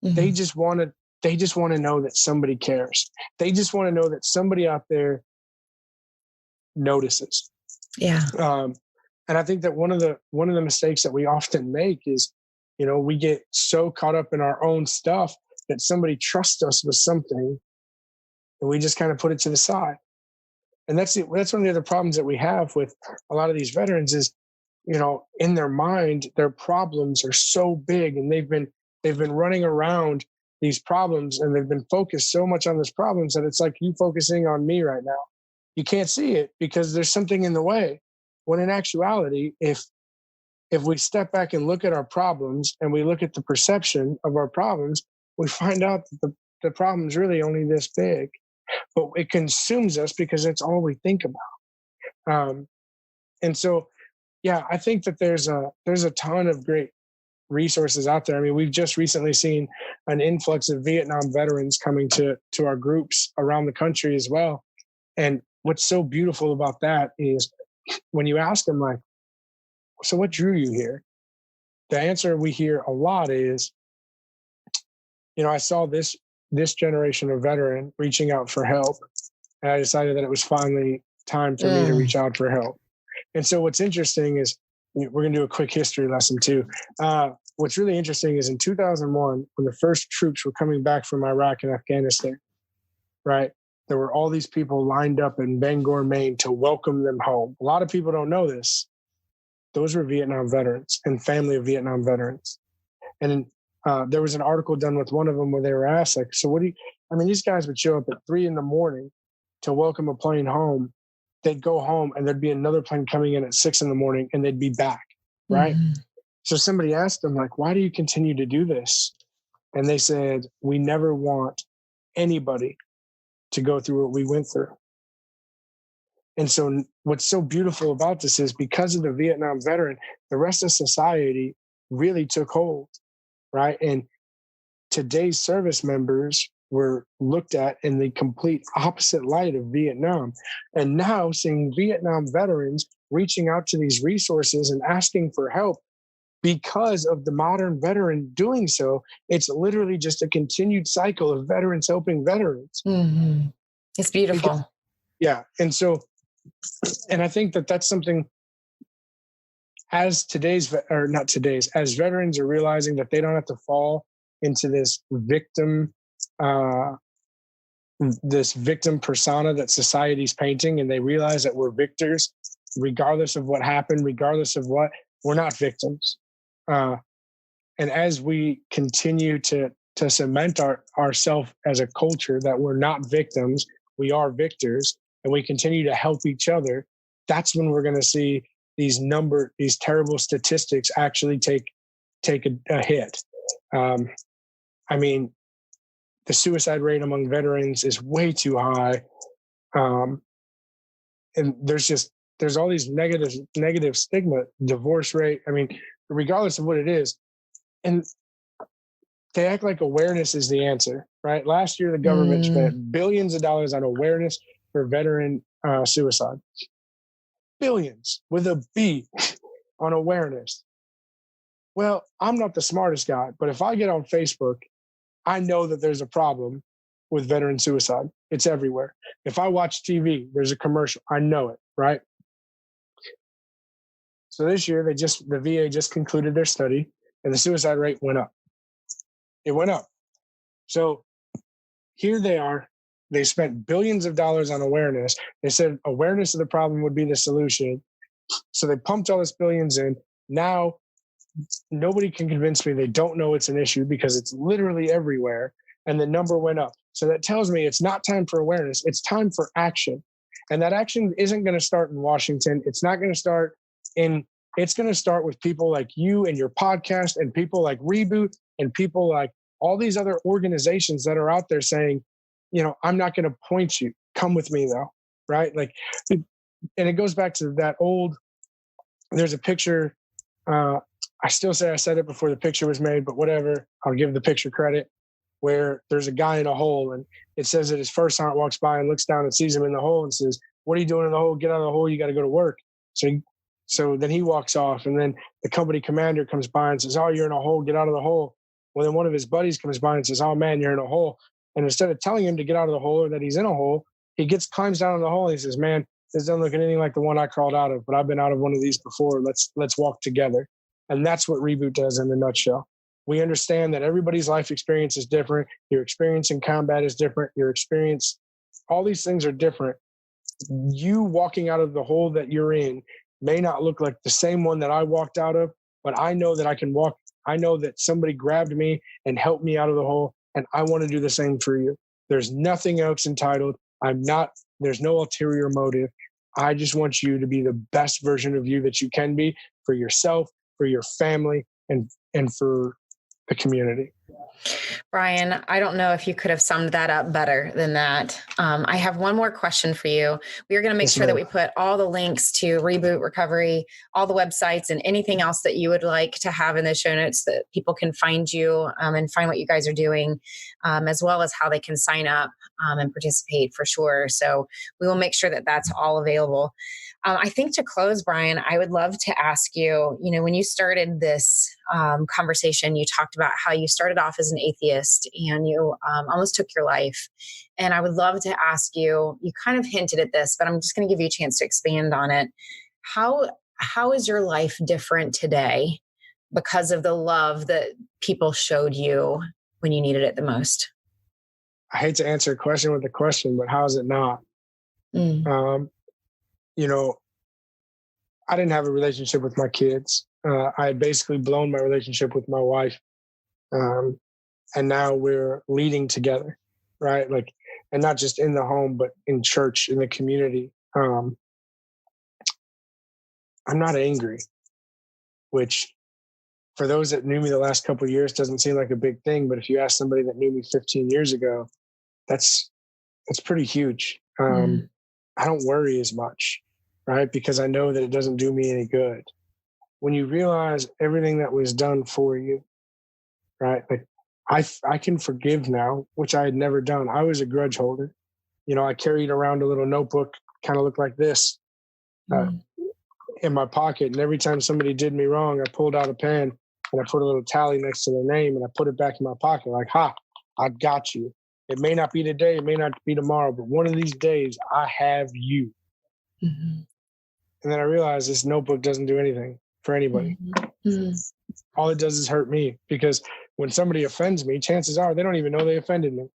Mm-hmm. They just want to know that somebody cares. They just want to know that somebody out there notices. Yeah. And I think that one of the mistakes that we often make is, we get so caught up in our own stuff that somebody trusts us with something and we just kind of put it to the side. And that's one of the other problems that we have with a lot of these veterans is, in their mind, their problems are so big and they've been running around these problems and they've been focused so much on these problems that it's like you focusing on me right now. You can't see it because there's something in the way. When in actuality, if we step back and look at our problems and we look at the perception of our problems, we find out that the problem's really only this big. But it consumes us because that's all we think about. And so, yeah, I think that there's a ton of great resources out there. I mean, we've just recently seen an influx of Vietnam veterans coming to our groups around the country as well. And what's so beautiful about that is when you ask them, like, so what drew you here? The answer we hear a lot is, I saw this generation of veteran reaching out for help. And I decided that it was finally time for me to reach out for help. And so what's interesting is we're going to do a quick history lesson too. What's really interesting is in 2001, when the first troops were coming back from Iraq and Afghanistan, right? There were all these people lined up in Bangor, Maine to welcome them home. A lot of people don't know this. Those were Vietnam veterans and family of Vietnam veterans. And there was an article done with one of them where they were asked, like, so these guys would show up at 3 a.m. to welcome a plane home. They'd go home and there'd be another plane coming in at 6 a.m. and they'd be back, right? Mm-hmm. So somebody asked them, like, why do you continue to do this? And they said, we never want anybody to go through what we went through. And so what's so beautiful about this is because of the Vietnam veteran, the rest of society really took hold, right? And today's service members were looked at in the complete opposite light of Vietnam. And now seeing Vietnam veterans reaching out to these resources and asking for help because of the modern veteran doing so, it's literally just a continued cycle of veterans helping veterans. Mm-hmm. It's beautiful. Yeah. And so, and I think that that's something as as veterans are realizing that they don't have to fall into this victim persona that society's painting, and they realize that we're victors regardless of what happened, regardless of what, we're not victims. And as we continue to cement ourselves as a culture that we're not victims, we are victors, and we continue to help each other, that's when we're going to see these terrible statistics actually take a hit. I mean, the suicide rate among veterans is way too high. And there's all these negative stigma, divorce rate. I mean, regardless of what it is. And they act like awareness is the answer, right? Last year, the government spent billions of dollars on awareness for veteran suicide. Billions with a B on awareness. Well, I'm not the smartest guy, but if I get on Facebook, I know that there's a problem with veteran suicide. It's everywhere. If I watch TV, there's a commercial. I know it, right? So this year, the VA just concluded their study, and the suicide rate went up. It went up. So here they are. They spent billions of dollars on awareness. They said awareness of the problem would be the solution. So they pumped all this billions in. Now, nobody can convince me they don't know it's an issue because it's literally everywhere. And the number went up. So that tells me it's not time for awareness. It's time for action. And that action isn't going to start in Washington. It's not going to start it's going to start with people like you and your podcast, and people like Reboot, and people like all these other organizations that are out there saying, I'm not going to point you. Come with me though. Right. And it goes back to that there's a picture. I still say I said it before the picture was made, but whatever, I'll give the picture credit, where there's a guy in a hole, and it says that his first sergeant walks by and looks down and sees him in the hole and says, "What are you doing in the hole? Get out of the hole. You got to go to work." So then he walks off, and then the company commander comes by and says, "Oh, you're in a hole. Get out of the hole." Well, then one of his buddies comes by and says, "Oh man, you're in a hole." And instead of telling him to get out of the hole or that he's in a hole, he climbs down in the hole and he says, "Man, this doesn't look anything like the one I crawled out of, but I've been out of one of these before. Let's walk together." And that's what Reboot does in a nutshell. We understand that everybody's life experience is different. Your experience in combat is different. All these things are different. You walking out of the hole that you're in may not look like the same one that I walked out of, but I know that I can walk. I know that somebody grabbed me and helped me out of the hole, and I want to do the same for you. There's nothing else entitled. There's no ulterior motive. I just want you to be the best version of you that you can be, for yourself, for your family, and for the community. Bryan, I don't know if you could have summed that up better than that. I have one more question for you. We are going to make sure that we put all the links to Reboot Recovery, all the websites, and anything else that you would like to have in the show notes, that people can find you and find what you guys are doing, as well as how they can sign up and participate for sure. So we will make sure that that's all available. I think to close, Bryan, I would love to ask you, when you started this conversation, you talked about how you started off as an atheist and you almost took your life. And I would love to ask you, you kind of hinted at this, but I'm just going to give you a chance to expand on it. How is your life different today because of the love that people showed you when you needed it the most? I hate to answer a question with a question, but how is it not? I didn't have a relationship with my kids. I had basically blown my relationship with my wife. And now we're leading together, right? And not just in the home, but in church, in the community. I'm not angry, which for those that knew me the last couple of years doesn't seem like a big thing. But if you ask somebody that knew me 15 years ago, that's pretty huge. I don't worry as much, right? Because I know that it doesn't do me any good. When you realize everything that was done for you, right? I can forgive now, which I had never done. I was a grudge holder. I carried around a little notebook, kind of looked like this, in my pocket. And every time somebody did me wrong, I pulled out a pen and I put a little tally next to their name and I put it back in my pocket like, "Ha, I got you." It may not be today, it may not be tomorrow, but one of these days I have you. Mm-hmm. And then I realized this notebook doesn't do anything for anybody. Mm-hmm. All it does is hurt me, because when somebody offends me, chances are they don't even know they offended me.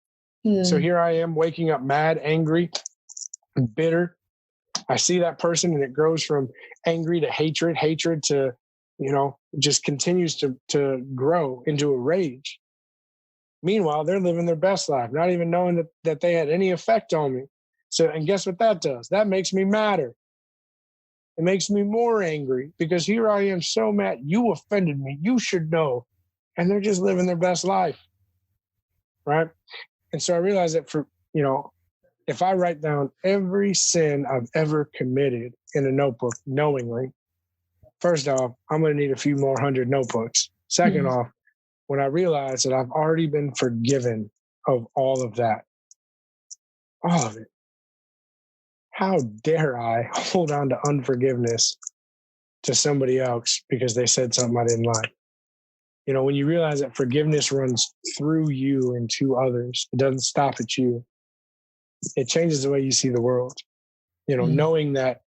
Mm-hmm. So here I am waking up mad, angry, bitter. I see that person and it grows from angry to hatred to, just continues to grow into a rage. Meanwhile, they're living their best life, not even knowing that they had any effect on me. So, and guess what that does? That makes me madder. It makes me more angry, because here I am so mad. You offended me. You should know. And they're just living their best life. Right? And so I realized that if I write down every sin I've ever committed in a notebook knowingly, first off, I'm going to need a few more 100 notebooks. Second off, when I realize that I've already been forgiven of all of that, all of it, how dare I hold on to unforgiveness to somebody else because they said something I didn't like? When you realize that forgiveness runs through you and to others, it doesn't stop at you. It changes the way you see the world. Knowing that,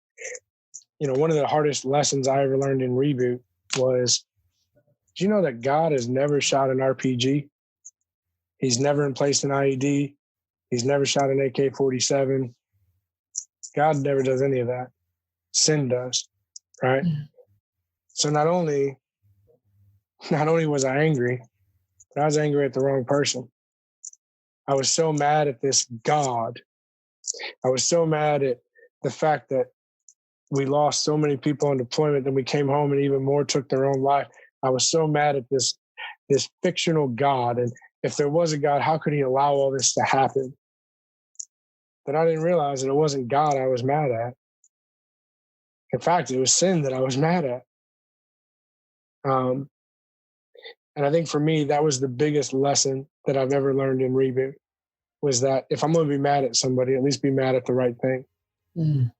one of the hardest lessons I ever learned in Reboot was, do you know that God has never shot an RPG? He's never emplaced an IED. He's never shot an AK-47. God never does any of that. Sin does, right? Mm. So not only was I angry, but I was angry at the wrong person. I was so mad at this God. I was so mad at the fact that we lost so many people on deployment, then we came home and even more took their own life. I was so mad at this fictional God. And if there was a God, how could he allow all this to happen? But I didn't realize that it wasn't God I was mad at. In fact, it was sin that I was mad at. And I think for me, that was the biggest lesson that I've ever learned in Reboot, was that if I'm going to be mad at somebody, at least be mad at the right thing. Mm.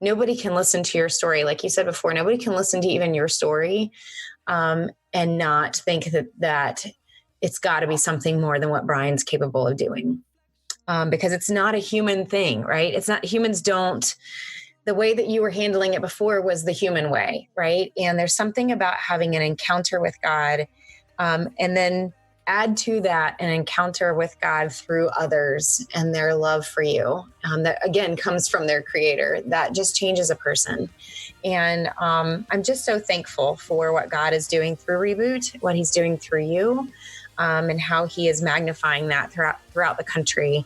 Nobody can listen to your story. Like you said before, nobody can listen to even your story and not think that it's got to be something more than what Bryan's capable of doing. Because it's not a human thing, right? It's not, humans don't, the way that you were handling it before was the human way, right? And there's something about having an encounter with God, and then add to that an encounter with God through others and their love for you, that again comes from their creator, that just changes a person. And I'm just so thankful for what God is doing through Reboot, what he's doing through you, and how he is magnifying that throughout the country.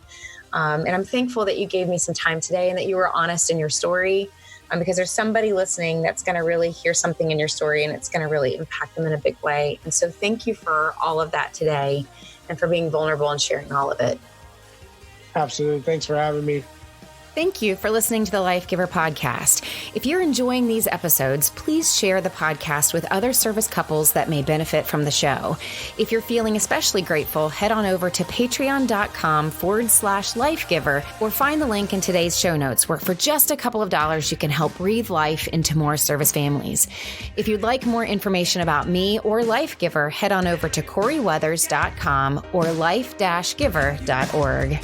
And I'm thankful that you gave me some time today and that you were honest in your story, because there's somebody listening that's going to really hear something in your story and it's going to really impact them in a big way. And so thank you for all of that today and for being vulnerable and sharing all of it. Absolutely. Thanks for having me. Thank you for listening to the Life Giver podcast. If you're enjoying these episodes, please share the podcast with other service couples that may benefit from the show. If you're feeling especially grateful, head on over to patreon.com/lifegiver or find the link in today's show notes, where for just a couple of dollars, you can help breathe life into more service families. If you'd like more information about me or Life Giver, head on over to CoreyWeathers.com or life-giver.org.